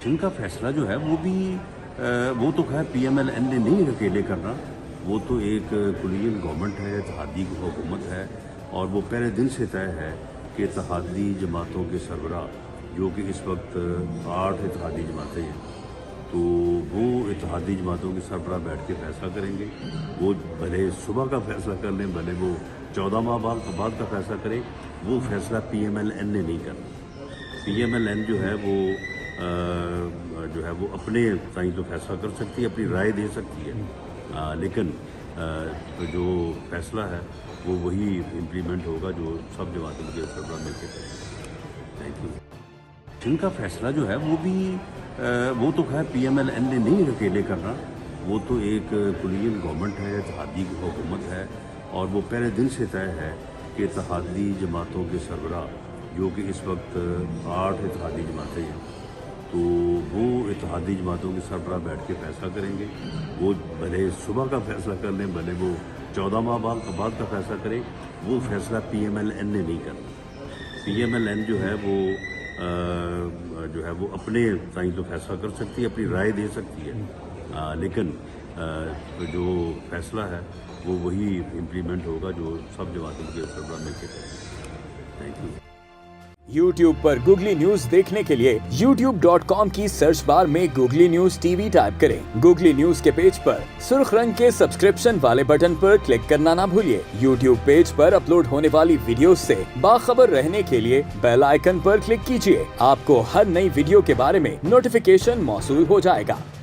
इनका फैसला जो है वो भी वो तो खैर PMLN ने नहीं अकेले करना, वो तो एक कोलिशन गवर्नमेंट है, इत्तेहादी हुकूमत है, और वो पहले दिन से तय है कि इत्तेहादी जमातों के सरबराह जो कि इस वक्त 8 इत्तेहादी जमातें हैं, तो वो इत्तेहादी जमातों के सरबराह बैठ के फैसला करेंगे। वो भले सुबह का फैसला कर लें, भले वो 14 माह बाद का फैसला करें, वो फैसला PMLN ने नहीं करना। PMLN जो है वो अपने ताई तो फैसला कर सकती है, अपनी राय दे सकती है, लेकिन तो जो फैसला है वो वही इम्प्लीमेंट होगा जो सब जमातों के सरबराह मिलकर करेंगे। Thank you. इनका फैसला जो है वो भी वो तो खैर PMLN ने नहीं अकेले करना, वो तो एक कोलिशन गवर्नमेंट है, इत्तेहादी हुकूमत है, और वो पहले दिन से तय है कि इत्तेहादी जमातों के सरबराह जो कि इस वक्त 8 इत्तेहादी जमातें हैं, तो वो इत्तेहादी जमातों के सरबराह बैठ के फैसला करेंगे। वो भले सुबह का फैसला कर लें, भले वो 14 माह बाद का फैसला करें, वो फैसला PMLN ने नहीं करना। PMLN जो है वो अपने ताई तो फैसला कर सकती है, अपनी राय दे सकती है, लेकिन तो जो फैसला है वो वही इम्प्लीमेंट होगा जो सब जमातों के सरबराह मिलकर करेंगे। Thank you. YouTube पर गूगली न्यूज देखने के लिए youtube.com की सर्च बार में गूगली न्यूज TV टाइप करें। गूगली न्यूज के पेज पर सुर्ख रंग के सब्सक्रिप्शन वाले बटन पर क्लिक करना ना भूलिए। YouTube पेज पर अपलोड होने वाली वीडियोस से बाखबर रहने के लिए बेल आइकन पर क्लिक कीजिए। आपको हर नई वीडियो के बारे में नोटिफिकेशन मौसूल हो जाएगा।